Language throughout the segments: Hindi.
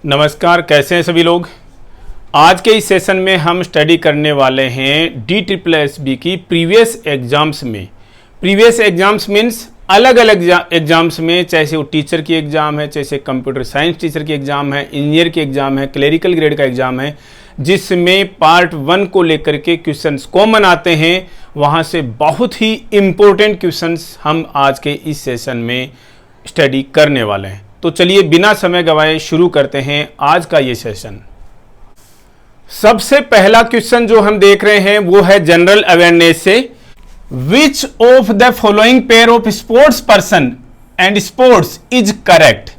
नमस्कार, कैसे हैं सभी लोग। आज के इस सेशन में हम स्टडी करने वाले हैं DSSB की प्रीवियस एग्जाम्स मीन्स अलग अलग एग्जाम्स में, चाहे वो टीचर की एग्ज़ाम है, चाहे कंप्यूटर साइंस टीचर की एग्ज़ाम है, इंजीनियर की एग्ज़ाम है, क्लरिकल ग्रेड का एग्ज़ाम है, जिसमें पार्ट 1 को लेकर के क्वेश्चंस कॉमन आते हैं। वहाँ से बहुत ही इम्पोर्टेंट क्वेश्चंस हम आज के इस सेशन में स्टडी करने वाले हैं। तो चलिए बिना समय गवाए शुरू करते हैं आज का ये सेशन। सबसे पहला क्वेश्चन जो हम देख रहे हैं वो है जनरल अवेयरनेस से। Which of the following pair of sports person and sports is correct,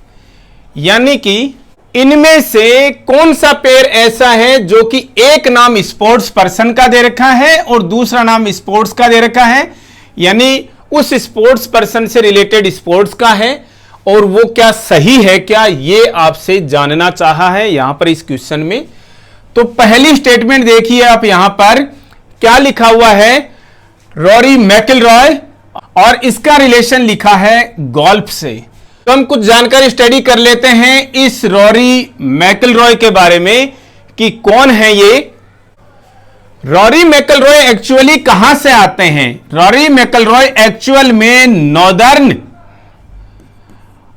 यानी कि इनमें से कौन सा पेयर ऐसा है जो कि एक नाम स्पोर्ट्स पर्सन का दे रखा है और दूसरा नाम स्पोर्ट्स का दे रखा है, यानी उस स्पोर्ट्स पर्सन से रिलेटेड स्पोर्ट्स का है, और वो क्या सही है क्या, ये आपसे जानना चाहा है यहां पर इस क्वेश्चन में। तो पहली स्टेटमेंट देखिए आप, यहां पर क्या लिखा हुआ है, रॉरी मैकिलरॉय, और इसका रिलेशन लिखा है गोल्फ से। तो हम कुछ जानकारी स्टडी कर लेते हैं इस रॉरी मैकिलरॉय के बारे में कि कौन है ये। रॉरी मैकिलरॉय एक्चुअली कहां से आते हैं? रॉरी मैकिलरॉय एक्चुअल में नॉर्दर्न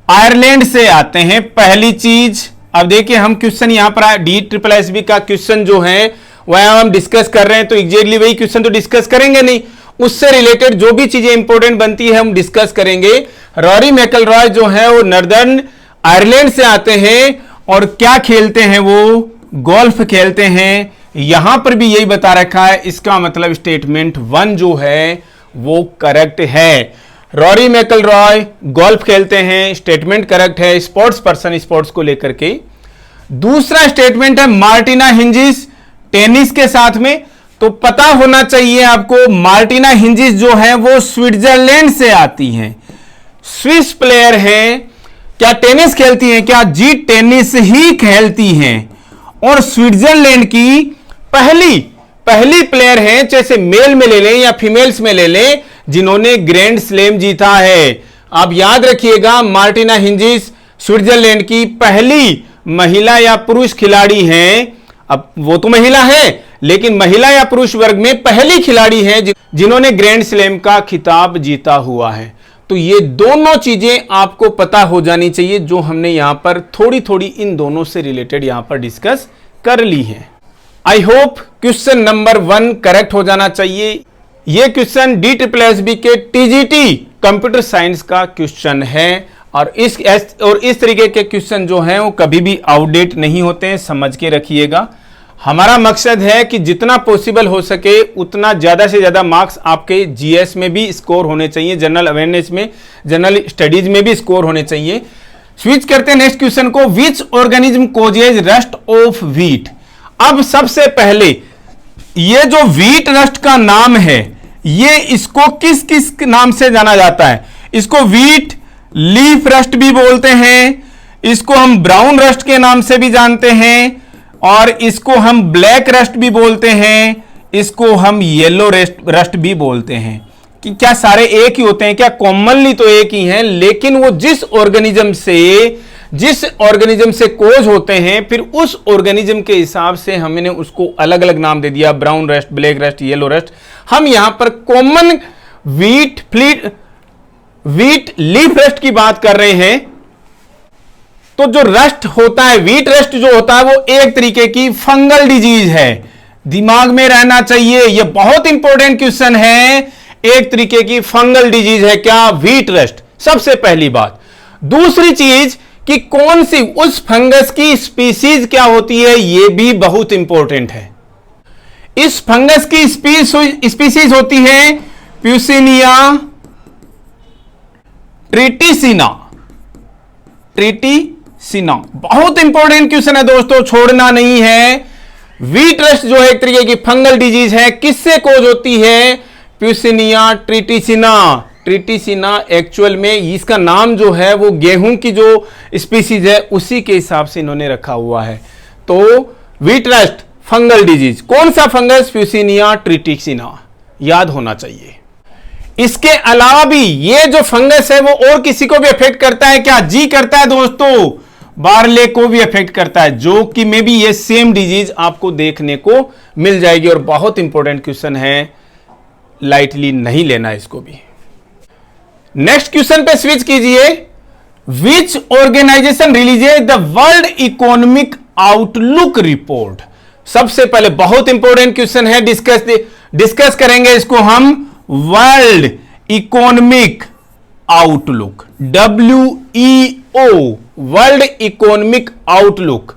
आयरलैंड से आते हैं, पहली चीज। अब देखिए हम क्वेश्चन यहां पर DSSB का क्वेश्चन जो है वह हम डिस्कस कर रहे हैं, तो एग्जैक्टली वही क्वेश्चन तो डिस्कस करेंगे नहीं, उससे रिलेटेड जो भी चीजें इंपॉर्टेंट बनती है हम डिस्कस करेंगे। रॉरी मैकिलरॉय जो है वो नॉर्दर्न आयरलैंड से आते हैं और क्या खेलते हैं, वो गोल्फ खेलते हैं। यहां पर भी यही बता रखा है, इसका मतलब स्टेटमेंट 1 जो है वो करेक्ट है। रॉरी मैकिलरॉय गोल्फ खेलते हैं, स्टेटमेंट करेक्ट है। स्पोर्ट्स पर्सन स्पोर्ट्स को लेकर के। दूसरा स्टेटमेंट है मार्टिना हिंजिस टेनिस के साथ में। तो पता होना चाहिए आपको, मार्टिना हिंजिस जो है वो स्विट्जरलैंड से आती हैं, स्विस प्लेयर हैं। क्या टेनिस खेलती हैं? क्या जी टेनिस ही खेलती हैं, और स्विट्जरलैंड की पहली प्लेयर हैं, चाहे मेल में ले लें या फीमेल्स में ले लें, जिन्होंने ग्रैंड स्लैम जीता है। आप याद रखिएगा, मार्टिना हिंजिस स्विट्जरलैंड की पहली महिला या पुरुष खिलाड़ी हैं। अब वो तो महिला है, लेकिन महिला या पुरुष वर्ग में पहली खिलाड़ी हैं जिन्होंने ग्रैंड स्लैम का खिताब जीता हुआ है। तो ये दोनों चीजें आपको पता हो जानी चाहिए, जो हमने यहां पर थोड़ी थोड़ी इन दोनों से रिलेटेड यहां पर डिस्कस कर ली है। I hope question number 1 correct हो जाना चाहिए। यह क्वेश्चन DSSB के TGT कंप्यूटर साइंस का क्वेश्चन है, और इस तरीके के क्वेश्चन जो हैं वो कभी भी आउटडेट नहीं होते हैं, समझ के रखिएगा। हमारा मकसद है कि जितना पॉसिबल हो सके उतना ज्यादा से ज्यादा मार्क्स आपके GS में भी स्कोर होने चाहिए, जनरल अवेयरनेस में, जनरल स्टडीज में भी स्कोर होने चाहिए। स्विच करते हैं नेक्स्ट क्वेश्चन को। Which organism causes rust of wheat. अब सबसे पहले ये जो व्हीट रस्ट का नाम है, ये इसको किस किस नाम से जाना जाता है? इसको व्हीट लीफ रस्ट भी बोलते हैं, इसको हम ब्राउन रस्ट के नाम से भी जानते हैं, और इसको हम ब्लैक रस्ट भी बोलते हैं, इसको हम येलो रस्ट भी बोलते हैं। कि क्या सारे एक ही होते हैं? क्या कॉमनली तो एक ही हैं, लेकिन वो जिस ऑर्गेनिज्म से कोज होते हैं, फिर उस ऑर्गेनिज्म के हिसाब से हमने उसको अलग अलग नाम दे दिया, brown rust, black rust, yellow rust. हम यहां पर कॉमन व्हीट लीफ रस्ट की बात कर रहे हैं। तो जो रस्ट होता है, व्हीट रस्ट जो होता है, वो एक तरीके की फंगल डिजीज है, दिमाग में रहना चाहिए, यह बहुत इंपॉर्टेंट क्वेश्चन है। एक तरीके की फंगल डिजीज है क्या? व्हीट रस्ट, सबसे पहली बात। दूसरी चीज कि कौन सी उस फंगस की स्पीसीज क्या होती है, यह भी बहुत इंपॉर्टेंट है। इस फंगस की स्पीसीज होती है प्यूसिनिया ट्रिटिसिना। बहुत इंपॉर्टेंट क्वेश्चन है दोस्तों, छोड़ना नहीं है। व्हीट रस्ट जो है एक तरीके की फंगल डिजीज है, किससे कोज होती है? प्यूसिनिया ट्रिटिसिना एक्चुअल में इसका नाम जो है वो गेहूं की जो स्पीसीज है उसी के हिसाब से इन्होंने रखा हुआ है। तो व्हीट रस्ट फंगल डिजीज, कौन सा फंगस? प्यूसिनिया ट्रिटिसिना, याद होना चाहिए। इसके अलावा भी ये जो फंगस है वो और किसी को भी अफेक्ट करता है क्या? जी करता है दोस्तों, बारले को भी अफेक्ट करता है, जो कि मे बी ये सेम डिजीज आपको देखने को मिल जाएगी। और बहुत इंपॉर्टेंट क्वेश्चन है, लाइटली नहीं लेना इसको भी। नेक्स्ट क्वेश्चन पे स्विच कीजिए। Which organisation releases the world economic outlook report? सबसे पहले बहुत इंपॉर्टेंट क्वेश्चन है, डिस्कस करेंगे इसको हम। World economic outlook, WEO, world economic outlook.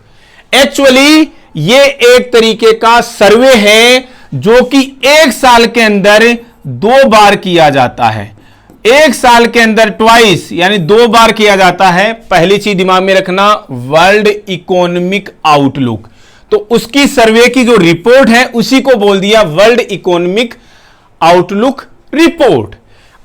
Actually ये एक तरीके का सर्वे है जो कि एक साल के अंदर 2 बार किया जाता है। एक साल के अंदर ट्वाइस, यानी 2 बार किया जाता है। पहली चीज दिमाग में रखना, वर्ल्ड इकोनॉमिक आउटलुक, तो उसकी सर्वे की जो रिपोर्ट है उसी को बोल दिया वर्ल्ड इकोनॉमिक आउटलुक रिपोर्ट।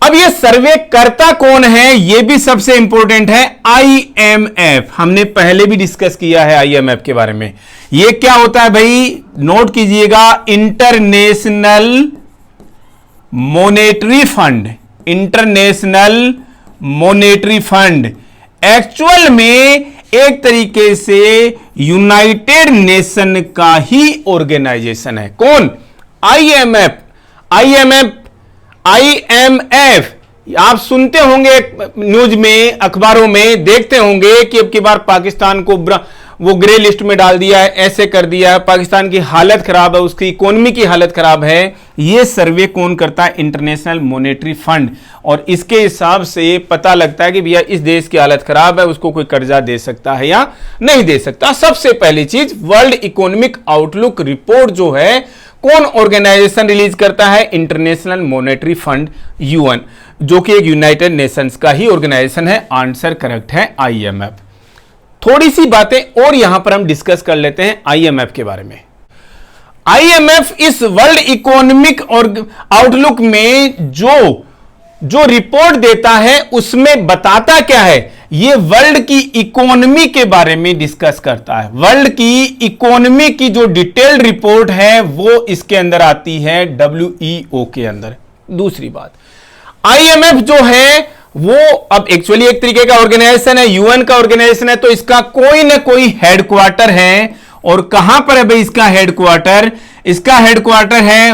अब ये सर्वे करता कौन है, ये भी सबसे इंपॉर्टेंट है, IMF। हमने पहले भी डिस्कस किया है IMF के बारे में। ये क्या होता है भाई, नोट कीजिएगा, international monetary fund. International monetary fund actual में एक तरीके से यूनाइटेड नेशन का ही ऑर्गेनाइजेशन है। कौन? IMF। आप सुनते होंगे न्यूज में, अखबारों में देखते होंगे कि अब की बार पाकिस्तान को वो ग्रे लिस्ट में डाल दिया है, ऐसे कर दिया है, पाकिस्तान की हालत खराब है, उसकी इकोनॉमी की हालत खराब है। ये सर्वे कौन करता है? International monetary fund. और इसके हिसाब से पता लगता है कि भैया इस देश की हालत खराब है, उसको कोई कर्जा दे सकता है या नहीं दे सकता। सबसे पहली चीज, वर्ल्ड इकोनॉमिक आउटलुक रिपोर्ट जो है कौन ऑर्गेनाइजेशन रिलीज करता है? इंटरनेशनल मॉनेटरी फंड, UN, जो कि एक यूनाइटेड नेशंस का ही ऑर्गेनाइजेशन है। आंसर करेक्ट है IMF। थोड़ी सी बातें और यहां पर हम डिस्कस कर लेते हैं IMF के बारे में। IMF इस वर्ल्ड इकोनॉमिक आउटलुक में जो रिपोर्ट देता है उसमें बताता क्या है? ये वर्ल्ड की इकोनॉमी के बारे में डिस्कस करता है। वर्ल्ड की इकोनॉमी की जो डिटेल्ड रिपोर्ट है वो इसके अंदर आती है, WEO के अंदर। दूसरी बात, IMF जो है वो अब एक्चुअली एक तरीके का ऑर्गेनाइजेशन है, UN का ऑर्गेनाइजेशन है, तो इसका कोई ना कोई हेडक्वार्टर है। और कहां पर है भाई इसका हेडक्वार्टर? इसका हेडक्वार्टर है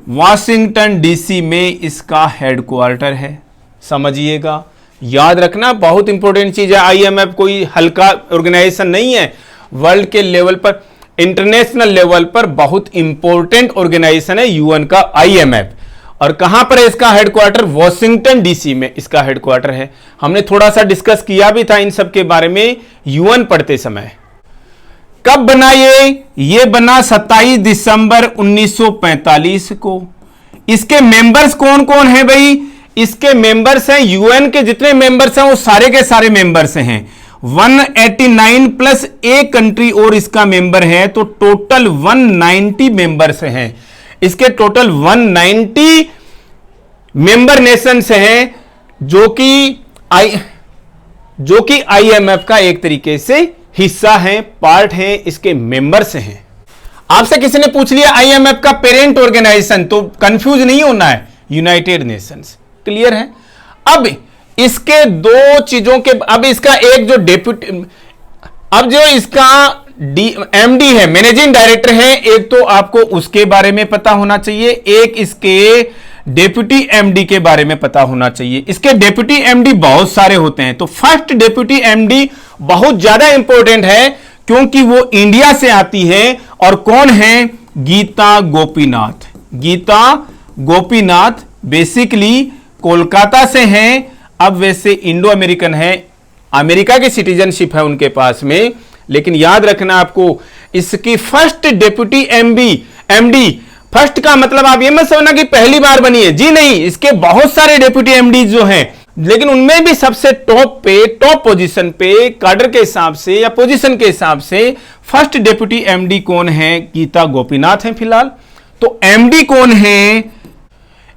वाशिंगटन DC में इसका हेडक्वार्टर है। समझिएगा, याद रखना, बहुत इंपॉर्टेंट चीज है। IMF कोई हल्का ऑर्गेनाइजेशन नहीं है, वर्ल्ड के लेवल पर, इंटरनेशनल लेवल पर बहुत इंपॉर्टेंट ऑर्गेनाइजेशन है UN का IMF। और कहां पर है इसका हेडक्वार्टर? वॉशिंगटन DC में इसका हेडक्वार्टर है। हमने थोड़ा सा डिस्कस किया भी था इन सब के बारे में UN पढ़ते समय। कब बना ये बना 27 दिसंबर 1945 को। इसके मेंबर्स कौन कौन है भाई? इसके मेंबर्स हैं, UN के जितने मेंबर्स हैं वो सारे के सारे मेंबर्स हैं। 189 प्लस एक कंट्री और इसका मेंबर है, तो टोटल 190 मेंबर्स हैं। इसके टोटल 190 मेंबर नेशंस हैं, जो कि IMF का एक तरीके से हिस्सा है, पार्ट है, इसके मेंबर्स हैं। आपसे किसी ने पूछ लिया IMF का पेरेंट ऑर्गेनाइजेशन, तो कंफ्यूज नहीं होना है, यूनाइटेड नेशंस। क्लियर है? अब इसके दो चीजों के, अब इसका एक जो डेप्यूटी, अब जो इसका MD है, मैनेजिंग डायरेक्टर है, एक तो आपको उसके बारे में पता होना चाहिए, एक इसके डेप्यूटी MD के बारे में पता होना चाहिए। इसके डेप्यूटी MD बहुत सारे होते हैं, तो फर्स्ट डेप्यूटी MD बहुत ज्यादा इंपॉर्टेंट है क्योंकि वो इंडिया से आती है। और कौन है? गीता गोपीनाथ। गीता गोपीनाथ बेसिकली कोलकाता से हैं, अब वैसे इंडो अमेरिकन है, अमेरिका की सिटीजनशिप है उनके पास में। लेकिन याद रखना आपको, इसकी फर्स्ट डेप्यूटी MD, फर्स्ट का मतलब आप ये मत समझना कि पहली बार बनी है, जी नहीं, इसके बहुत सारे डेप्यूटी MD जो हैं, लेकिन उनमें भी सबसे टॉप पोजीशन पे कार्डर के हिसाब से या पोजीशन के हिसाब से फर्स्ट डेप्यूटी MD कौन है? गीता गोपीनाथ है फिलहाल। तो MD कौन है?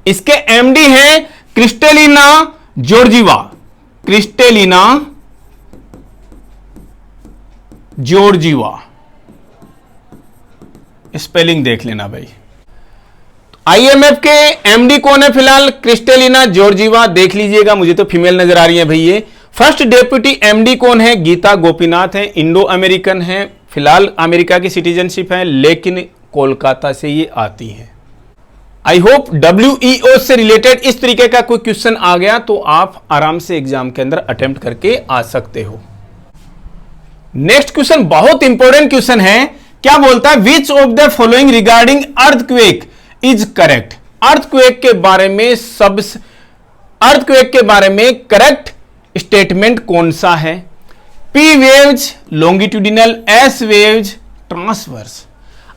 इसके MD है Kristalina Georgieva. Kristalina Georgieva, spelling देख लेना भाई। IMF के MD कौन है फिलहाल? Kristalina Georgieva. देख लीजिएगा, मुझे तो फीमेल नजर आ रही है भाई। ये फर्स्ट डेप्यूटी एमडी कौन है? गीता गोपीनाथ है, इंडो अमेरिकन है, फिलहाल अमेरिका की सिटीजनशिप है, लेकिन कोलकाता से ये आती है। आई होप WEO से रिलेटेड इस तरीके का कोई क्वेश्चन आ गया तो आप आराम से एग्जाम के अंदर अटेम्प्ट करके आ सकते हो। नेक्स्ट क्वेश्चन बहुत इंपॉर्टेंट क्वेश्चन है। क्या बोलता है? Which of the following regarding earthquake is correct? Earthquake के बारे में करेक्ट स्टेटमेंट कौन सा है? P waves longitudinal, S waves transverse.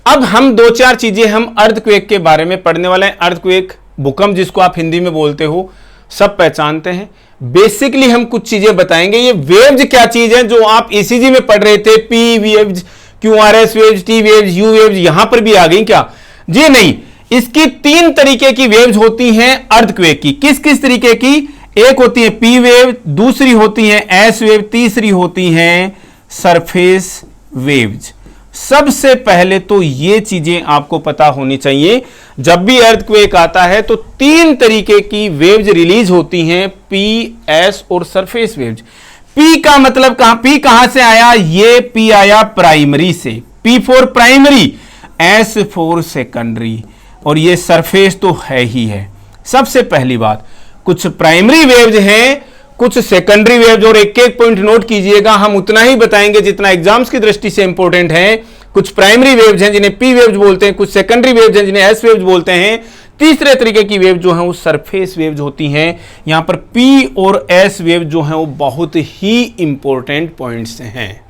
अब हम दो चार चीजें हम अर्थक्वेक के बारे में पढ़ने वाले हैं। अर्थक्वेक, भूकंप जिसको आप हिंदी में बोलते हो, सब पहचानते हैं। बेसिकली हम कुछ चीजें बताएंगे। ये वेव्स क्या चीज है जो आप ECG में पढ़ रहे थे, P waves, QRS waves, T waves, U waves, यहां पर भी आ गई क्या? जी नहीं, इसकी 3 तरीके की वेव्स होती हैं अर्थक्वेक की। किस किस तरीके की? एक होती है P वेव, दूसरी होती है S वेव, तीसरी होती है सरफेस वेव्स। सबसे पहले तो ये चीजें आपको पता होनी चाहिए। जब भी अर्थक्वेक आता है तो 3 तरीके की वेव्स रिलीज होती हैं, P, S और सरफेस वेव्स। P का मतलब P कहां से आया? ये P आया प्राइमरी से, P for primary, S for secondary, और ये सरफेस तो है ही है। सबसे पहली बात, कुछ प्राइमरी वेव्स हैं, कुछ सेकेंडरी वेव्स, और एक एक पॉइंट नोट कीजिएगा। हम उतना ही बताएंगे जितना एग्जाम्स की दृष्टि से इंपॉर्टेंट है। कुछ प्राइमरी वेव्स हैं जिन्हें P वेव्स बोलते हैं, कुछ सेकेंडरी वेव्स हैं जिन्हें S वेव्स बोलते हैं, तीसरे तरीके की वेव जो है वो सरफेस वेव्स होती हैं। यहां पर P और S वेव जो है वो बहुत ही इंपॉर्टेंट पॉइंट्स हैं।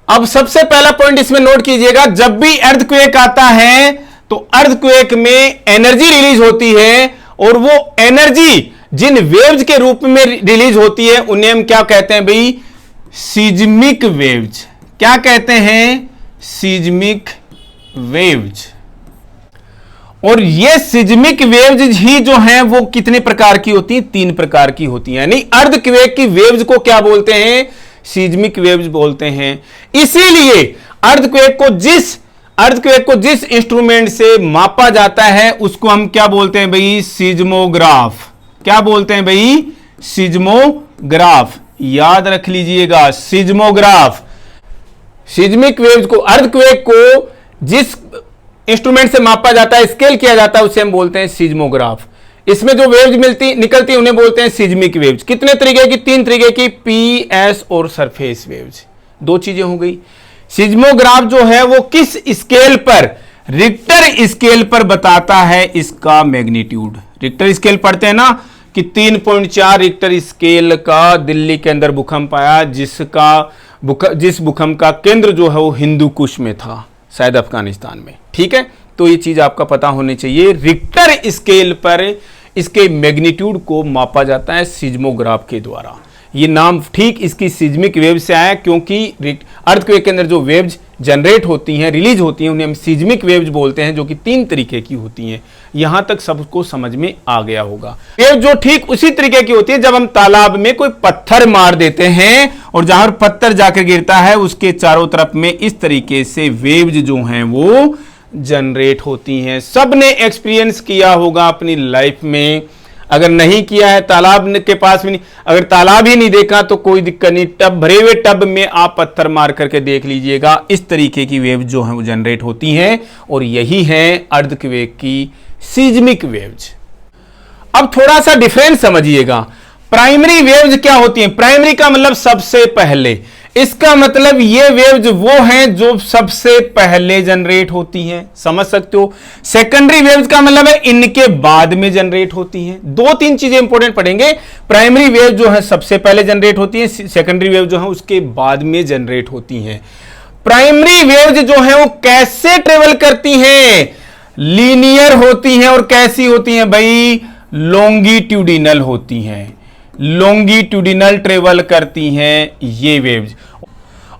अब सबसे पहला पॉइंट इसमें नोट कीजिएगा, जब भी अर्थक्वेक आता है तो अर्थक्वेक में एनर्जी रिलीज होती है, और वो एनर्जी जिन वेव्स के रूप में रिलीज होती है उन्हें हम क्या कहते हैं भाई? Seismic waves. क्या कहते हैं? Seismic waves. और ये सीज्मिक वेव्स ही जो हैं वो कितने प्रकार की होती हैं? 3 प्रकार की होती हैं। यानी अर्थक्वेक की वेव्स को क्या बोलते हैं? सीज्मिक वेव्स बोलते हैं। इसीलिए अर्थक्वेक को जिस इंस्ट्रूमेंट से मापा जाता है उसको हम क्या बोलते हैं भाई? सिज्मोग्राफ। क्या बोलते हैं भाई? सिज्मोग्राफ। याद रख लीजिएगा, सिज्मोग्राफ। सिज्मिक वेव्स को, अर्थक्वेक को जिस इंस्ट्रूमेंट से मापा जाता है, स्केल किया जाता है, उसे हम बोलते हैं सिज्मोग्राफ। इसमें जो वेव्स निकलती उन्हें बोलते हैं सिज्मिक वेव्स। कितने तरीके की? 3 तरीके की, P, S और सरफेस वेव्स। 2 चीजें हो गई। सिज्मोग्राफ जो है वो किस स्केल पर? रिक्टर स्केल पर बताता है इसका मैग्नीट्यूड। रिक्टर स्केल पढ़ते हैं ना कि 3.4 रिक्टर स्केल का दिल्ली के अंदर भूकंप आया, जिस भूकंप का केंद्र जो है वो हिंदू कुश में था, शायद अफगानिस्तान में। ठीक है, तो ये चीज आपका पता होनी चाहिए। रिक्टर स्केल पर इसके मैग्नीट्यूड को मापा जाता है सिज्मोग्राफ के द्वारा। ये नाम ठीक इसकी सिज्मिक वेव से आया, क्योंकि अर्थक्वेक के अंदर जो वेव्स जनरेट होती हैं, रिलीज होती हैं, उन्हें हम सिज्मिक वेव्स बोलते हैं, जो कि 3 तरीके की होती हैं। यहां तक सबको समझ में आ गया होगा। वेव जो ठीक उसी तरीके की होती है जब हम तालाब में कोई पत्थर मार देते हैं और जहां पत्थर जाकर गिरता है उसके चारों तरफ में इस तरीके से वेव्स जो हैं वो जनरेट होती हैं। सबने एक्सपीरियंस किया होगा अपनी लाइफ में। अगर नहीं किया है, तालाब के पास भी नहीं, अगर तालाब ही नहीं देखा तो कोई दिक्कत नहीं, भरे हुए टब में आप पत्थर मार करके देख लीजिएगा। इस तरीके की वेव जो है वो जनरेट होती हैं, और यही है अर्थक्वेक की सीज्मिक वेव्स। अब थोड़ा सा डिफरेंस समझिएगा। प्राइमरी वेव्स क्या होती हैं? प्राइमरी का मतलब सबसे पहले, इसका मतलब ये वेव्स वो हैं जो सबसे पहले जनरेट होती हैं, समझ सकते हो। सेकेंडरी वेव्स का मतलब है इनके बाद में जनरेट होती हैं। 2-3 चीजें इंपॉर्टेंट पढ़ेंगे। प्राइमरी वेव जो है सबसे पहले जनरेट होती है, सेकेंडरी वेव जो है उसके बाद में जनरेट होती हैं। प्राइमरी वेव्स जो है वो कैसे ट्रेवल करती हैं? लीनियर होती हैं। और कैसी होती हैं भाई? लॉन्गिट्यूडिनल होती हैं। लॉन्गिट्यूडिनल ट्रेवल करती हैं ये वेव्स।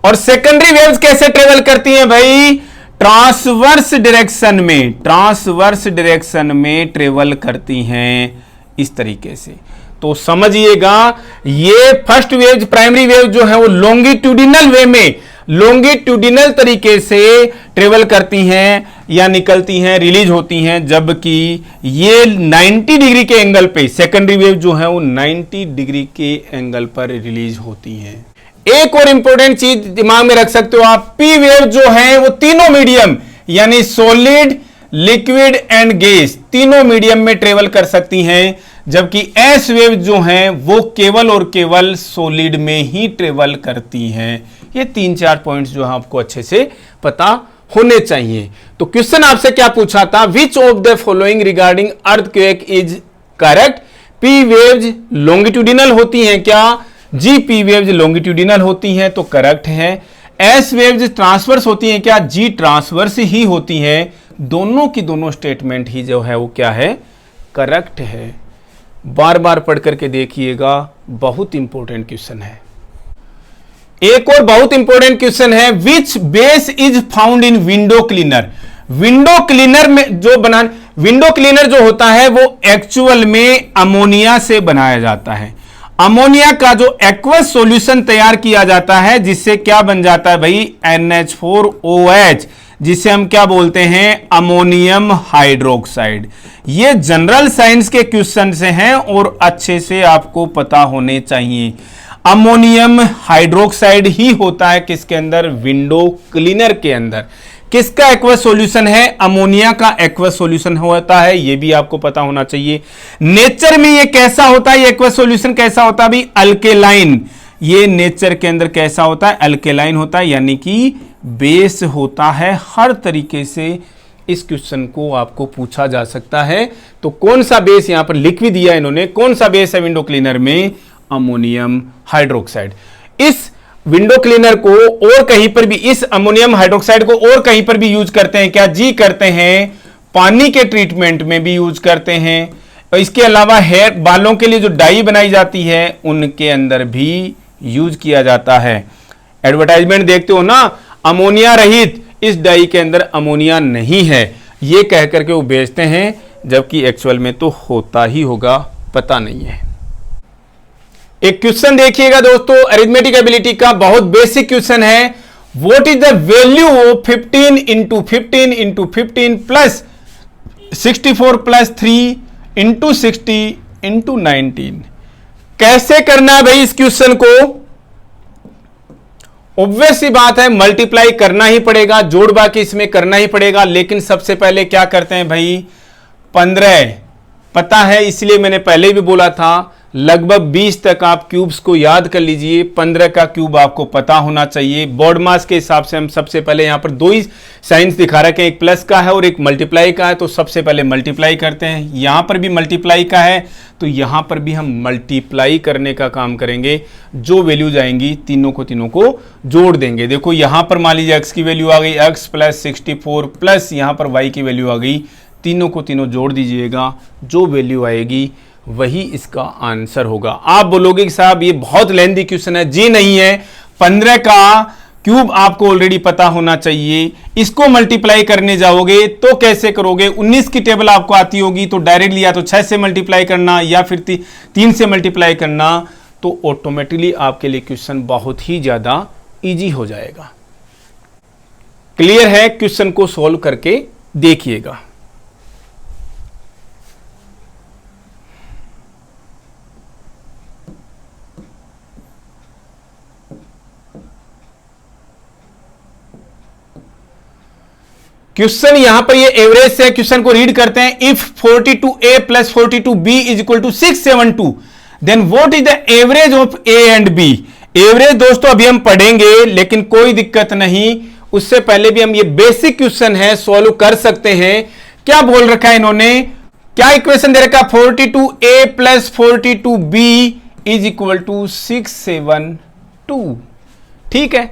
और सेकेंडरी वेव्स कैसे ट्रेवल करती हैं भाई? ट्रांसवर्स डायरेक्शन में, ट्रांसवर्स डायरेक्शन में ट्रेवल करती हैं इस तरीके से। तो समझिएगा, ये फर्स्ट वेव प्राइमरी वेव जो है वो लॉन्गिट्यूडिनल वे में लॉन्गिट्यूडिनल तरीके से ट्रेवल करती हैं या निकलती हैं, रिलीज होती हैं, जबकि ये 90 डिग्री के एंगल पे, सेकेंडरी वेव जो है वो 90 डिग्री के एंगल पर रिलीज होती हैं। एक और इंपॉर्टेंट चीज दिमाग में रख सकते हो आप, पी वेव जो है वो तीनों मीडियम यानी सॉलिड, लिक्विड एंड गैस तीनों मीडियम में ट्रेवल कर सकती हैं, जबकि एस वेव जो हैं वो केवल और केवल सॉलिड में ही ट्रेवल करती हैं। ये 3-4 पॉइंट्स जो है आपको अच्छे से पता होने चाहिए। तो क्वेश्चन आपसे क्या पूछा था, which of the following regarding earthquake is correct? P waves longitudinal होती हैं क्या? जी, पी वेव्स लॉन्गिट्यूडिनल होती हैं तो करेक्ट है। एस वेव्स ट्रांसवर्स होती हैं क्या? जी, ट्रांसवर्स ही होती हैं। दोनों की दोनों स्टेटमेंट ही जो है वो क्या है, करेक्ट है। बार बार पढ़ करके देखिएगा, बहुत इंपॉर्टेंट क्वेश्चन है। एक और बहुत इंपॉर्टेंट क्वेश्चन है, which base is found in window cleaner? Window cleaner में जो विंडो क्लीनर जो होता है वो एक्चुअल में अमोनिया से बनाया जाता है। अमोनिया का जो एक्वस सॉल्यूशन तैयार किया जाता है, जिससे क्या बन जाता है भाई, NH4OH, जिसे हम क्या बोलते हैं, अमोनियम हाइड्रोक्साइड। ये जनरल साइंस के क्वेश्चन से हैं और अच्छे से आपको पता होने चाहिए। अमोनियम हाइड्रोक्साइड ही होता है किसके अंदर, विंडो क्लीनर के अंदर। किसका एक्वस सॉल्यूशन है, अमोनिया का एक्वस सॉल्यूशन होता है, यह भी आपको पता होना चाहिए। नेचर में यह कैसा होता है, एक्वस सॉल्यूशन कैसा होता है भाई, अल्केलाइन। ये नेचर के अंदर कैसा होता है, अल्केलाइन होता है, यानी कि बेस होता है। हर तरीके से इस क्वेश्चन को आपको पूछा जा सकता है। तो कौन सा बेस यहां पर लिख भी दिया इन्होंने, कौन सा बेस है विंडो क्लीनर में, अमोनियम हाइड्रोक्साइड। इस विंडो क्लीनर को और कहीं पर भी, इस अमोनियम हाइड्रोक्साइड को और कहीं पर भी यूज करते हैं क्या? जी करते हैं, पानी के ट्रीटमेंट में भी यूज करते हैं। और इसके अलावा हेयर, बालों के लिए जो डाई बनाई जाती है उनके अंदर भी यूज किया जाता है। एडवर्टाइजमेंट देखते हो ना, अमोनिया रहित, इस डाई के अंदर अमोनिया नहीं है, ये कह करके वो बेचते हैं, जबकि एक्चुअल में तो होता ही होगा, पता नहीं है। एक क्वेश्चन देखिएगा दोस्तों, अरिथमेटिक एबिलिटी का बहुत बेसिक क्वेश्चन है। What is the value of 15 into 15 into 15 plus 64 plus 3 into 60 into 19? कैसे करना है भाई इस क्वेश्चन को? ऑब्वियस सी बात है, मल्टीप्लाई करना ही पड़ेगा, जोड़ बाकी इसमें करना ही पड़ेगा। लेकिन सबसे पहले क्या करते हैं भाई, 15 पता है, इसलिए मैंने पहले भी बोला था लगभग 20 तक आप क्यूब्स को याद कर लीजिए। 15 का क्यूब आपको पता होना चाहिए। बोर्ड मास के हिसाब से हम सबसे पहले यहां पर दो ही साइंस दिखा रखे हैं, एक प्लस का है और एक मल्टीप्लाई का है। तो सबसे पहले मल्टीप्लाई करते हैं। यहां पर भी मल्टीप्लाई का है तो यहां पर भी हम मल्टीप्लाई करने का काम करेंगे। जो वैल्यूज आएंगी तीनों को जोड़ देंगे। देखो यहां पर मान लीजिए x की वैल्यू आ गई, x प्लस 64 प्लस यहां पर y की वैल्यू आ गई, तीनों को जोड़ दीजिएगा, जो वैल्यू आएगी वही इसका आंसर होगा। आप बोलोगे कि साहब ये बहुत लेंथी क्वेश्चन है। जी नहीं है, 15 का क्यूब आपको ऑलरेडी पता होना चाहिए। इसको मल्टीप्लाई करने जाओगे तो कैसे करोगे? 19 की टेबल आपको आती होगी तो डायरेक्टली या तो 6 से मल्टीप्लाई करना या फिर 3 से मल्टीप्लाई करना, तो ऑटोमेटिकली आपके लिए क्वेश्चन बहुत ही ज्यादा इजी हो जाएगा। क्लियर है? क्वेश्चन को सॉल्व करके देखिएगा। क्वेश्चन यहां पर ये एवरेज से क्वेश्चन को रीड करते हैं। If 42a plus 42b is equal to 672 then what is the average of a and b? Average दोस्तों अभी हम पढ़ेंगे, लेकिन कोई दिक्कत नहीं, उससे पहले भी हम ये बेसिक क्वेश्चन है सॉल्व कर सकते हैं। क्या बोल रखा है इन्होंने, क्या इक्वेशन दे रखा? 42a plus 42b is equal to 672। ठीक है,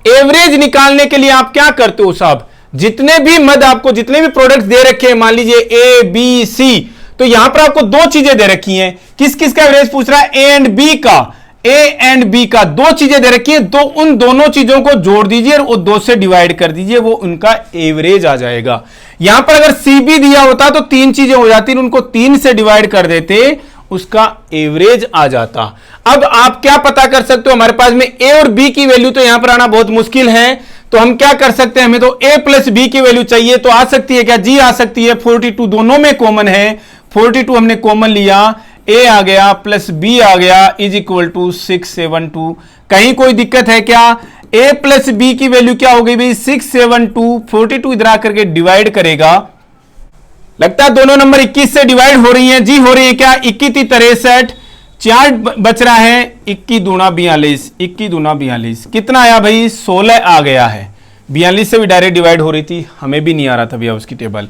एवरेज निकालने के लिए आप क्या करते हो साहब, जितने भी मद आपको, जितने भी प्रोडक्ट्स दे रखे हैं, मान लीजिए ए बी सी, तो यहां पर आपको दो चीजें दे रखी हैं। किस किस का एवरेज पूछ रहा है? ए एंड बी का। ए एंड बी का दो चीजें दे रखी है, तो उन दोनों चीजों को जोड़ दीजिए और 2 से डिवाइड कर दीजिए, वो उनका एवरेज आ जाएगा। यहां पर अगर सी बी दिया होता तो 3 चीजें हो जाती, उनको 3 से डिवाइड कर देते उसका एवरेज आ जाता। अब आप क्या पता कर सकते हो, हमारे पास में ए और बी की वैल्यू तो यहां पर आना बहुत मुश्किल है, तो हम क्या कर सकते हैं, हमें तो ए प्लस बी की वैल्यू चाहिए, तो आ सकती है क्या, जी आ सकती है। 42 दोनों में कॉमन है, 42 हमने कॉमन लिया, ए आ गया प्लस बी आ गया इज इक्वल टू 672। कहीं कोई दिक्कत है क्या, ए प्लस बी की वैल्यू क्या हो गई भाई 672, 42 इधर आकर के डिवाइड करेगा, लगता है दोनों नंबर 21 से डिवाइड हो रही हैं, जी हो रही है क्या, 21 63, 4 बच रहा है, 21 दूना 42, 21 दूना 42, कितना आया भाई 16 आ गया है। 42 से भी डायरेक्ट डिवाइड हो रही थी, हमें भी नहीं आ रहा था भैया उसकी टेबल।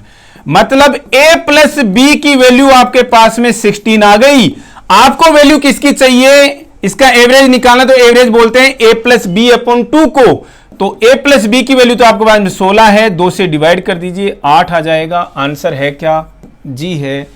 मतलब a प्लस बी की वैल्यू आपके पास में 16 आ गई। आपको वैल्यू किसकी चाहिए, इसका एवरेज निकालना, तो एवरेज बोलते हैं a प्लस बी अपॉन 2 को, तो a प्लस बी की वैल्यू तो आपके पास में 16 है, 2 से डिवाइड कर दीजिए 8 आ जाएगा। आंसर है क्या, जी है।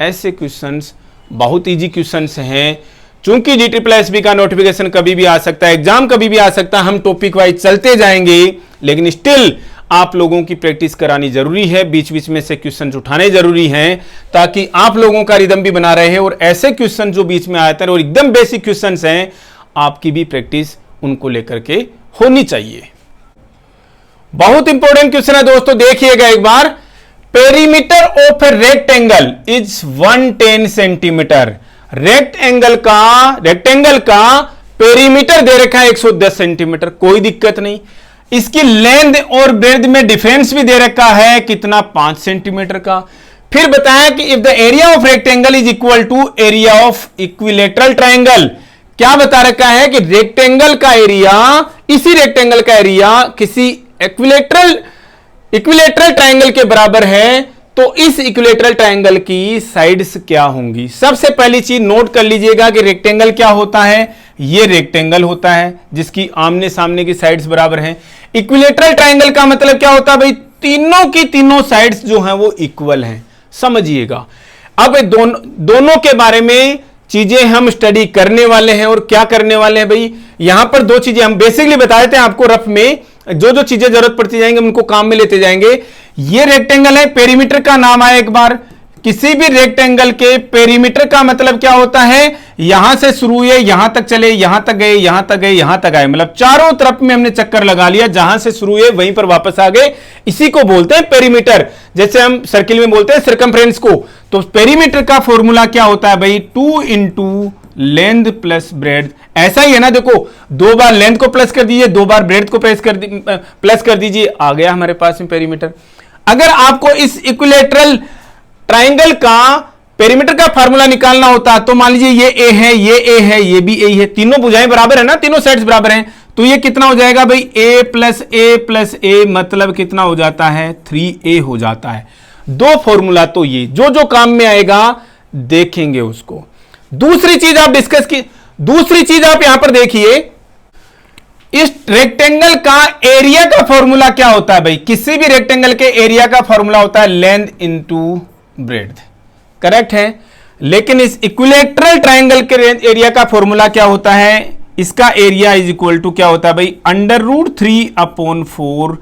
ऐसे क्वेश्चंस बहुत इजी क्वेश्चंस हैं, चूंकि GSSB का नोटिफिकेशन कभी भी आ सकता है, एग्जाम कभी भी आ सकता है, हम टॉपिक वाइज चलते जाएंगे, लेकिन स्टिल आप लोगों की प्रैक्टिस करानी जरूरी है, बीच बीच में से क्वेश्चन उठाने जरूरी हैं, ताकि आप लोगों का रिदम भी बना रहे और ऐसे क्वेश्चन जो बीच में आते हैं और एकदम बेसिक क्वेश्चन हैं, आपकी भी प्रैक्टिस उनको लेकर के होनी चाहिए। बहुत इंपॉर्टेंट क्वेश्चन है दोस्तों, देखिएगा एक बार। Perimeter of a rectangle is 110 centimetre. Rectangle का पेरीमीटर दे रखा है 110 सेंटीमीटर, कोई दिक्कत नहीं। इसकी लेंथ और ब्रेड्थ में डिफरेंस भी दे रखा है कितना, 5 सेंटीमीटर का। फिर बताया कि if the area of rectangle is equal to area of equilateral triangle, क्या बता रखा है कि रेक्टेंगल का एरिया, इसी रेक्टेंगल का एरिया किसी इक्विलेटरल ट्राइंगल के बराबर है, तो इस इक्विलेटरल ट्राइंगल की साइड्स क्या होंगी। सबसे पहली चीज नोट कर लीजिएगा कि रेक्टेंगल क्या होता है, ये रेक्टेंगल होता है जिसकी आमने सामने की साइड्स बराबर हैं। इक्विलेटरल ट्राइंगल का मतलब क्या होता है भाई, तीनों की तीनों साइड्स जो हैं वो इक्वल हैं, समझिएगा। अब दोनों के बारे में चीजें हम स्टडी करने वाले हैं, और क्या करने वाले हैं भाई, यहां पर 2 चीजें हम बेसिकली बता देते हैं आपको रफ में, जो चीजें जरूरत पड़ती जाएंगे उनको काम में लेते जाएंगे। ये रेक्टेंगल है, पेरीमीटर का नाम आया एक बार। किसी भी रेक्टेंगल के पेरीमीटर का मतलब क्या होता है, यहां से शुरू हुए यहां तक चले, यहां तक गए, यहां तक गए, यहां तक आए, मतलब चारों तरफ में हमने चक्कर लगा लिया, जहां से शुरू हुए वहीं पर वापस आ गए, इसी को बोलते हैं पेरीमीटर। जैसे हम सर्किल में बोलते हैं सर्कमफ्रेंस को, तो पेरीमीटर का फॉर्मूला क्या होता है भाई, 2 इंटू लेंथ प्लस ब्रेड्थ। ऐसा ही है ना, देखो 2 बार लेंथ को प्लस कर दीजिए, 2 बार ब्रेड्थ को प्लस कर दीजिए, आ गया हमारे पास में पेरीमीटर। अगर आपको इस इक्विलेटरल ट्राइंगल का पेरीमीटर का फार्मूला निकालना होता, तो मान लीजिए ये ए है, ये ए है, ये भी ए है, तीनों भुजाएं बराबर है ना, तीनों साइड्स बराबर हैं, तो ये कितना हो जाएगा भाई, ए प्लस ए मतलब कितना हो जाता है, 3a हो जाता है। 2 फॉर्मूला तो ये जो काम में आएगा देखेंगे उसको। दूसरी चीज आप डिस्कस की, दूसरी चीज आप यहां पर देखिए, इस रेक्टेंगल का एरिया का फॉर्मूला क्या होता है भाई, किसी भी रेक्टेंगल के एरिया का फॉर्मूला होता है लेंथ इनटू ब्रेड्थ, करेक्ट है। लेकिन इस इक्विलेटरल ट्राइंगल के एरिया का फॉर्मूला क्या होता है, इसका एरिया इज इक्वल टू क्या होता है भाई, √3/4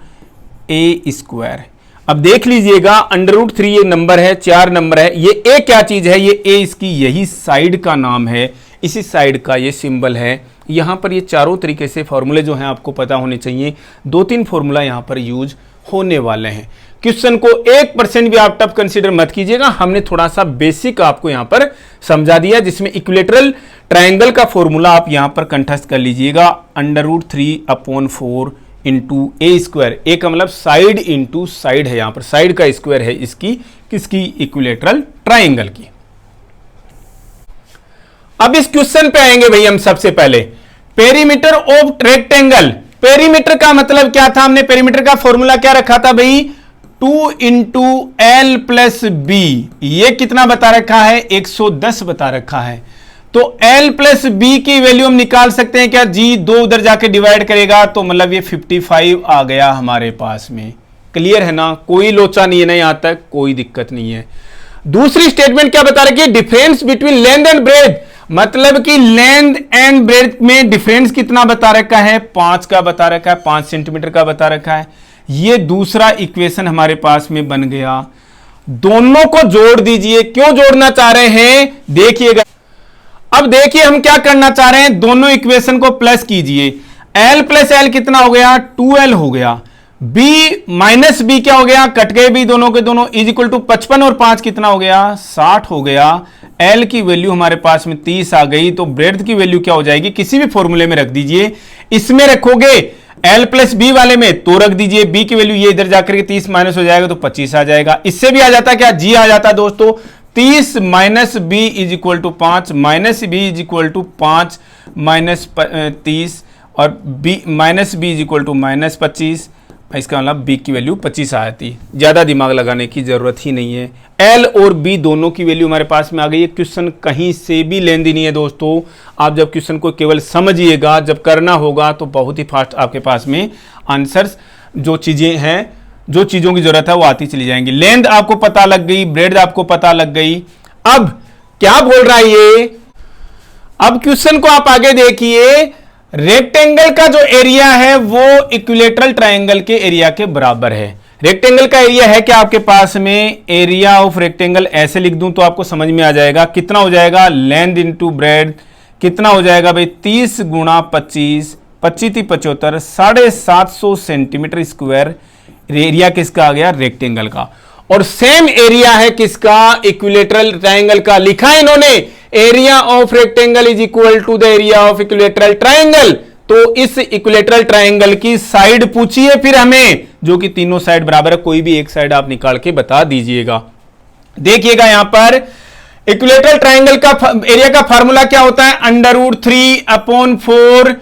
a²। अब देख लीजिएगा, √3 ये नंबर है, 4 नंबर है, ये a क्या चीज है, ये a इसकी यही साइड का नाम है, इसी साइड का ये सिंबल है। यहां पर ये चारों तरीके से फॉर्मूले जो हैं आपको पता होने चाहिए, 2-3 फॉर्मूला यहां पर यूज होने वाले हैं। क्वेश्चन को 1% भी आप टफ कंसीडर मत कीजिएगा, हमने थोड़ा सा बेसिक आपको यहां पर समझा दिया, जिसमें इक्विलेटरल ट्राइंगल का फॉर्मूला आप यहां पर कंठस्थ कर लीजिएगा, √3/4 इंटू a²। ए का मतलब साइड इंटू साइड है, यहां पर साइड का स्क्वायर है इसकी, किसकी, इक्विलेटरल ट्राइंगल की। अब इस क्वेश्चन पे आएंगे भाई हम। सबसे पहले पेरीमीटर ऑफ रेक्टेंगल, पेरीमीटर का मतलब क्या था, हमने पेरीमीटर का फॉर्मूला क्या रखा था भाई, 2 इंटू एल प्लस बी। ये कितना बता रखा है, 110 बता रखा है। तो L प्लस बी की वैल्यू हम निकाल सकते हैं क्या, जी 2 उधर जाके डिवाइड करेगा तो मतलब ये 55 आ गया हमारे पास में। क्लियर है ना, कोई लोचा नहीं है ना, यहां तक कोई दिक्कत नहीं है। दूसरी स्टेटमेंट क्या बता रखी है, difference between length and breadth, मतलब कि लेंथ एंड ब्रेड्थ में डिफरेंस कितना बता रखा है, 5 का बता रखा है, 5 सेंटीमीटर का बता रखा है। ये दूसरा इक्वेशन हमारे पास में बन गया। दोनों को जोड़ दीजिए। क्यों जोड़ना चाह रहे हैं देखिएगा। अब देखिए हम क्या करना चाह रहे हैं, दोनों इक्वेशन को प्लस कीजिए। L प्लस L कितना हो गया, 2L हो गया। B माइनस B क्या हो गया, कट गए B दोनों के दोनों, इज इक्वल टू 55 और 5 कितना हो गया, 60 हो गया। L की वैल्यू हमारे पास में 30 आ गई। तो ब्रेड्थ की वैल्यू क्या हो जाएगी, किसी भी फॉर्मूले में रख दीजिए। इसमें रखोगे L प्लस B वाले में तो रख दीजिए B की वैल्यू, ये इधर जाकर के 30 माइनस हो जाएगा तो 25 आ जाएगा। इससे भी आ जाता क्या, G आ जाता दोस्तों। 30 minus B is equal to 5, minus B is equal to 5 minus 30 और B minus B is equal to minus 25। इसका मतलब बी की वैल्यू 25 आ जाती। ज्यादा दिमाग लगाने की जरूरत ही नहीं है। एल और बी दोनों की वैल्यू हमारे पास में आ गई है। क्वेश्चन कहीं से भी लेंदी नहीं है दोस्तों। आप जब क्वेश्चन को केवल समझिएगा, जब करना होगा तो बहुत ही फास्ट आपके पास में आंसर्स, जो चीजें हैं, जो चीजों की जरूरत है वो आती चली जाएंगी। लेंथ आपको पता लग गई, ब्रेड्थ आपको पता लग गई। अब क्या बोल रहा है ये, अब क्वेश्चन को आप आगे देखिए। रेक्टेंगल का जो एरिया है वो इक्विलेटरल ट्रायंगल के एरिया के बराबर है। रेक्टेंगल का एरिया है क्या आपके पास में, एरिया ऑफ रेक्टेंगल ऐसे लिख दूं तो आपको समझ में आ जाएगा। कितना हो जाएगा, लेंथ इंटू ब्रेड्थ कितना हो जाएगा भाई, 30 गुणा 25, 25 थी 75, 750 सेंटीमीटर स्क्वायर एरिया किसका आ गया, रेक्टेंगल का। और सेम एरिया है किसका, इक्विलेटरल ट्रायंगल का। लिखा है इन्होंने area of rectangle is equal to the area of equilateral triangle. तो इस इक्विलेटरल ट्रायंगल की साइड पूछिए फिर हमें, जो कि तीनों साइड बराबर है, कोई भी एक साइड आप निकाल के बता दीजिएगा। देखिएगा यहां पर इक्विलेटरल ट्रायंगल का एरिया का फार्मूला क्या होता है, √3/4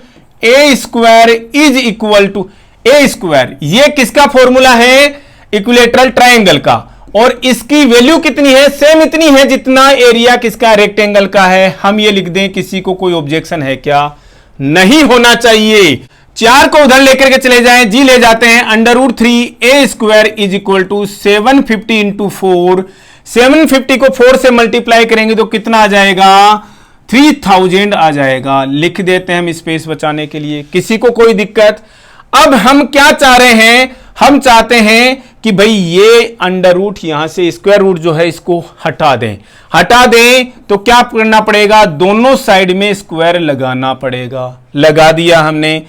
a square is equal to a square. ये किसका फॉर्मूला है, इक्विलेटरल ट्रायंगल का। और इसकी वैल्यू कितनी है, सेम इतनी है जितना एरिया किसका, रेक्टेंगल का है। हम ये लिख दें, किसी को कोई ऑब्जेक्शन है क्या, नहीं होना चाहिए। 4 को उधर लेकर के चले जाएं, जी ले जाते हैं। √3 square is equal to 750 into 4, 750 को 4 से मल्टीप्लाई करेंगे तो कितना आ जाएगा, 3000 आ जाएगा। लिख देते हैं हम स्पेस बचाने के लिए, किसी को कोई दिक्कत। अब हम क्या चाह रहे हैं, हम चाहते हैं कि भाई ये अंडर रूट यहां से स्क्वायर रूट जो है इसको हटा दें। हटा दें तो क्या करना पड़ेगा, दोनों साइड में स्क्वायर लगाना पड़ेगा। लगा दिया हमने।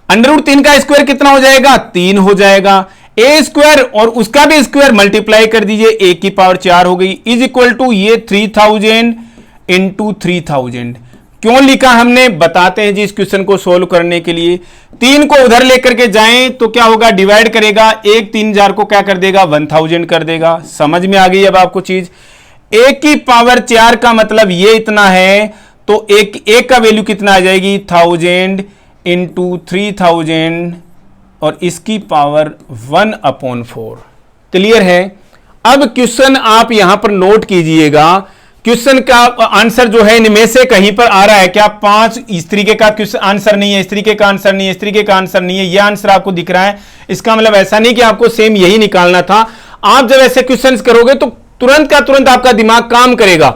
√3 का स्क्वायर कितना हो जाएगा, 3 हो जाएगा। ए स्क्वायर और उसका भी स्क्वायर मल्टीप्लाई कर दीजिए, ए की पावर 4 हो गई, इज इक्वल टू ये 3000 इंटू 3000। क्यों लिखा हमने, बताते हैं जी इस क्वेश्चन को सोल्व करने के लिए। 3 को उधर लेकर के जाएं तो क्या होगा, डिवाइड करेगा, 1 3000 को क्या कर देगा, 1000 कर देगा। समझ में आ गई अब आपको चीज। ए की पावर 4 का मतलब ये इतना है, तो एक का वैल्यू कितना आ जाएगी, 1000 इंटू 3000 और इसकी पावर 1/4। क्लियर है। अब क्वेश्चन आप यहां पर नोट कीजिएगा। क्वेश्चन का आंसर जो है इनमें से कहीं पर आ रहा है क्या, 5 इस तरीके का क्वेश्चन आंसर नहीं है, इस तरीके का आंसर नहीं है, इस तरीके का आंसर नहीं है, यह आंसर आपको दिख रहा है। इसका मतलब ऐसा नहीं कि आपको सेम यही निकालना था। आप जब ऐसे क्वेश्चंस करोगे तो तुरंत का तुरंत आपका दिमाग काम करेगा।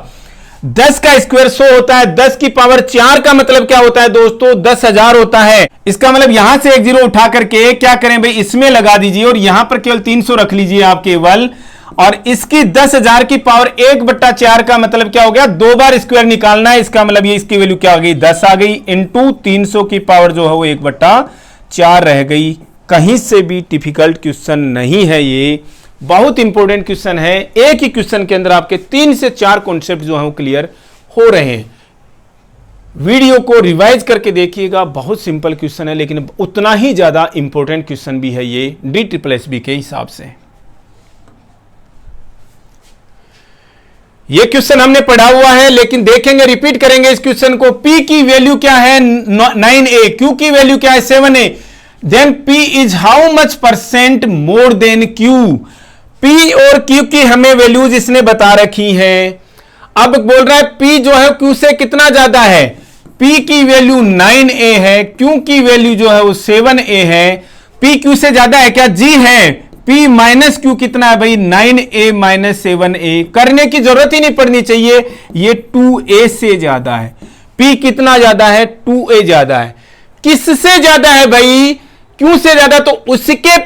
10 का स्क्वायर 100 होता है, 10 की पावर 4 का मतलब क्या होता है दोस्तों, 10,000 होता है। इसका मतलब यहां से एक जीरो उठा करके क्या करें भाई, इसमें लगा दीजिए और यहां पर केवल 300 रख लीजिए आप केवल। और इसकी 10,000 की पावर 1/4 का मतलब क्या हो गया, 2 बार स्क्वायर निकालना है। इसका मतलब ये इसकी वैल्यू क्या हो गई, 10 आ गई, इंटू 300 की पावर जो है वो 1/4 रह गई। कहीं से भी डिफिकल्ट क्वेश्चन नहीं है, ये बहुत इंपॉर्टेंट क्वेश्चन है। एक ही क्वेश्चन के अंदर आपके 3 से 4 कॉन्सेप्ट जो है वो क्लियर हो रहे हैं। वीडियो को रिवाइज करके देखिएगा, बहुत सिंपल क्वेश्चन है लेकिन उतना ही ज्यादा इंपॉर्टेंट क्वेश्चन भी है ये DSSB के हिसाब से। ये क्वेश्चन हमने पढ़ा हुआ है लेकिन देखेंगे, रिपीट करेंगे इस क्वेश्चन को। P की वैल्यू क्या है, 9A, Q की वैल्यू क्या है, 7A, then P is how much percent more than Q। P और Q की हमें वैल्यूज इसने बता रखी है। अब बोल रहा है P जो है Q से कितना ज्यादा है, P की वैल्यू 9A है, Q की वैल्यू जो है वो 7A है। P Q से ज्यादा है क्या, जी है। P माइनस Q कितना है भाई, 9A माइनस 7A। करने की जरूरत ही नहीं पड़नी चाहिए, ये 2A से ज्यादा है। P कितना ज्यादा है, 2A ज्यादा है। किससे ज्यादा है भाई, Q से ज्यादा, तो उसके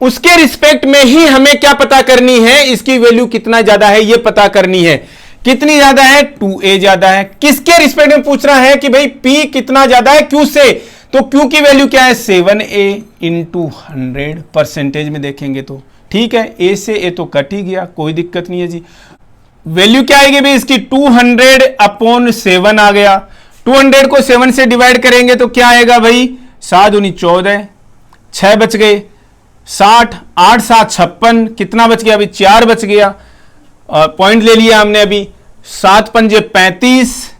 उसके रिस्पेक्ट में ही हमें क्या पता करनी है, इसकी वैल्यू कितना ज्यादा है ये पता करनी है। कितनी ज्यादा है, 2a ज्यादा है। किसके रिस्पेक्ट में पूछ रहा है कि भाई p कितना ज्यादा है q से, तो q की वैल्यू क्या है 7a इंटू 100 परसेंटेज में देखेंगे तो ठीक है, a से a तो कट ही गया, कोई दिक्कत नहीं है जी। वैल्यू क्या आएगी भाई इसकी 200 अपॉन 7 आ गया। 200 को 7 से डिवाइड करेंगे तो क्या आएगा भाई, 7 दूनी 14, 6 बच गए 60, 8 7 56, कितना बच गया अभी 4 बच गया, पॉइंट ले लिया हमने अभी, 7 पंजे 35,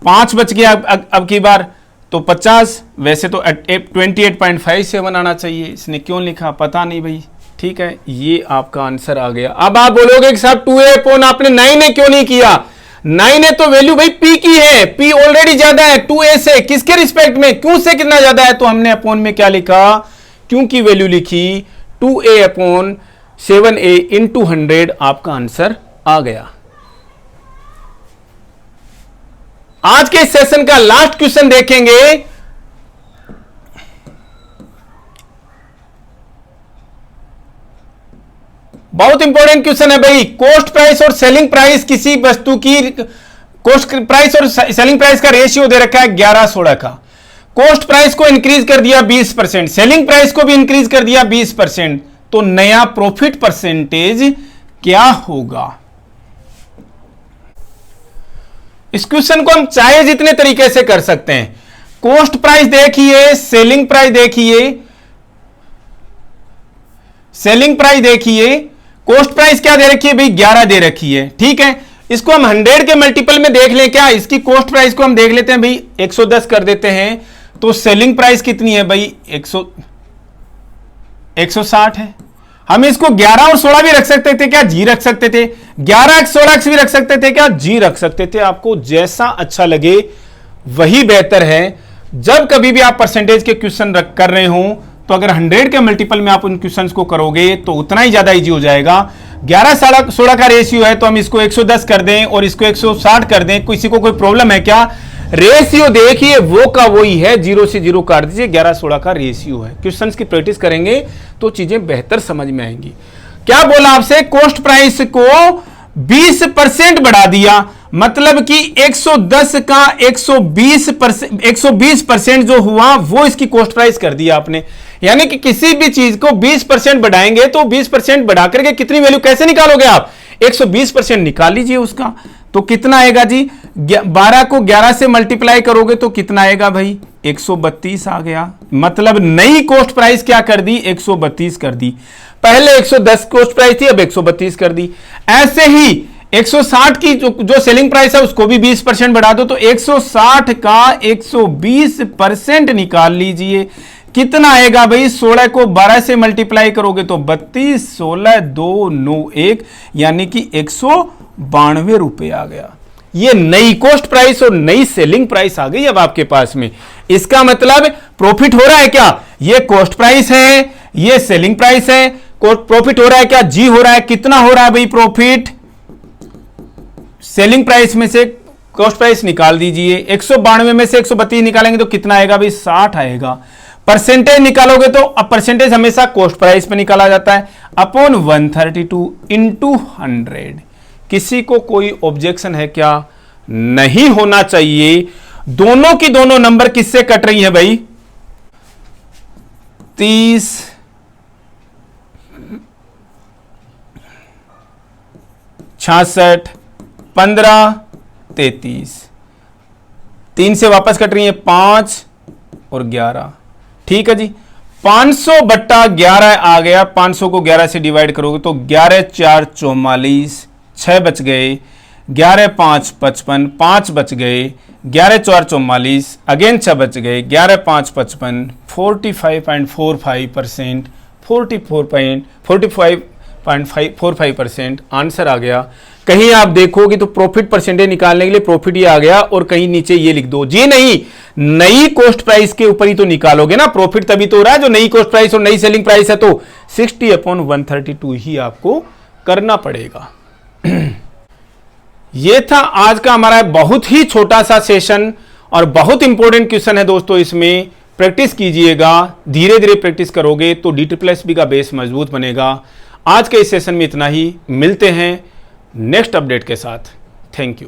5 बच गया अब की बार तो 50। वैसे तो 28.57 आना चाहिए, इसने क्यों लिखा पता नहीं भाई। ठीक है, ये आपका आंसर आ गया। अब आप बोलोगे कि साहब 2a अपॉन आपने 9a क्यों नहीं किया, 9a तो वैल्यू भाई p की है, p ऑलरेडी ज्यादा है 2a से, किसके रिस्पेक्ट में, q से कितना ज्यादा है, तो हमने अपॉन में क्या लिखा, q की वैल्यू लिखी 2a अपॉन 7a इंटू 100, आपका आंसर आ गया। आज के सेशन का लास्ट क्वेश्चन देखेंगे। बहुत इंपॉर्टेंट क्वेश्चन है भाई। कॉस्ट प्राइस और सेलिंग प्राइस, किसी वस्तु की कॉस्ट प्राइस और सेलिंग प्राइस का रेशियो दे रखा है 11-16 का। कॉस्ट प्राइस को इंक्रीज कर दिया 20%, सेलिंग प्राइस को भी इंक्रीज कर दिया 20%, तो नया प्रॉफिट परसेंटेज क्या होगा। इस क्वेश्चन को हम चाहे जितने तरीके से कर सकते हैं। कॉस्ट प्राइस देखिए, सेलिंग प्राइस देखिए, सेलिंग प्राइस देखिए, कॉस्ट प्राइस क्या दे रखी है भाई 11 दे रखी है। ठीक है, इसको हम 100 के मल्टीपल में देख लें क्या, इसकी कॉस्ट प्राइस को हम देख लेते हैं भाई 110 कर देते हैं, तो सेलिंग प्राइस कितनी है भाई 160 है। हम इसको 11 और 16 भी रख सकते थे क्या, जी रख सकते थे, 11 16 भी रख सकते थे क्या, जी रख सकते थे। आपको जैसा अच्छा लगे वही बेहतर है। जब कभी भी आप परसेंटेज के क्वेश्चन कर रहे हो तो अगर 100 के मल्टीपल में आप उन क्वेश्चंस को करोगे तो उतना ही ज्यादा इजी हो जाएगा। 11-16 का रेशियो है तो हम इसको 110 कर दें और इसको 160 कर दें, किसी को कोई प्रॉब्लम है क्या। रेशियो देखिए वो का वही है, 0 से 0 काट दीजिए, 11-16 का रेशियो है। क्वेश्चंस की प्रैक्टिस करेंगे तो चीजें बेहतर समझ में आएंगी। क्या बोला आपसे, कॉस्ट प्राइस को 20% बढ़ा दिया, मतलब कि 110 का 120% जो हुआ वो इसकी कॉस्ट प्राइस कर दिया आपने। यानी कि किसी भी चीज को 20% बढ़ाएंगे तो 20% बढ़ा करके कितनी वैल्यू कैसे निकालोगे आप, 120% निकाल लीजिए उसका, तो कितना आएगा जी, 12 को 11 से मल्टीप्लाई करोगे तो कितना आएगा भाई 132 आ गया। मतलब नई कॉस्ट प्राइस क्या कर दी, 132 कर दी। पहले 110 कॉस्ट प्राइस थी, अब 132 कर दी। ऐसे ही 160 की जो सेलिंग प्राइस है उसको भी 20% बढ़ा दो, तो 160 का 120% निकाल लीजिए, कितना आएगा भाई, 16 को 12 से मल्टीप्लाई करोगे तो 32, 16 2 9 1, यानी कि 192 रुपए आ गया। ये नई कॉस्ट प्राइस और नई सेलिंग प्राइस आ गई अब आपके पास में। इसका मतलब प्रॉफिट हो रहा है क्या, ये कॉस्ट प्राइस है, ये सेलिंग प्राइस है, प्रॉफिट हो रहा है क्या, जी हो रहा है। कितना हो रहा है भाई प्रॉफिट, सेलिंग प्राइस में से कॉस्ट प्राइस निकाल दीजिए, 192 में से 132 निकालेंगे तो कितना आएगा भाई 60 आएगा। परसेंटेज निकालोगे तो अब परसेंटेज हमेशा कॉस्ट प्राइस पे निकाला जाता है, अपॉन 132 इंटू 100। किसी को कोई ऑब्जेक्शन है क्या, नहीं होना चाहिए। दोनों की दोनों नंबर किससे कट रही है भाई, 30 66 15 33, 3 से वापस कट रही है 5 और 11। ठीक है जी, 500/11 आ गया। 500 को 11 से डिवाइड करोगे तो 11 4 44, 6 बच गए, 11 5 55, 5 बच गए, 11 4 44, अगेन 6 बच गए, 11 5 55, 45.45%, 45.45% आंसर आ गया। कहीं आप देखोगे तो प्रॉफिट परसेंटेज निकालने के लिए प्रॉफिट ये आ गया और कहीं नीचे ये लिख दो जी, नहीं नई कॉस्ट प्राइस के ऊपर ही तो निकालोगे ना, प्रॉफिट तभी तो हो रहा है जो नई कॉस्ट प्राइस और नई सेलिंग प्राइस है, तो 60/132 ही आपको करना पड़ेगा। ये था आज का हमारा बहुत ही छोटा सा सेशन और बहुत इंपॉर्टेंट क्वेश्चन है दोस्तों। इसमें प्रैक्टिस कीजिएगा, धीरे धीरे प्रैक्टिस करोगे तो DSSB का बेस मजबूत बनेगा। आज के इस सेशन में इतना ही, मिलते हैं नेक्स्ट अपडेट के साथ। Thank you.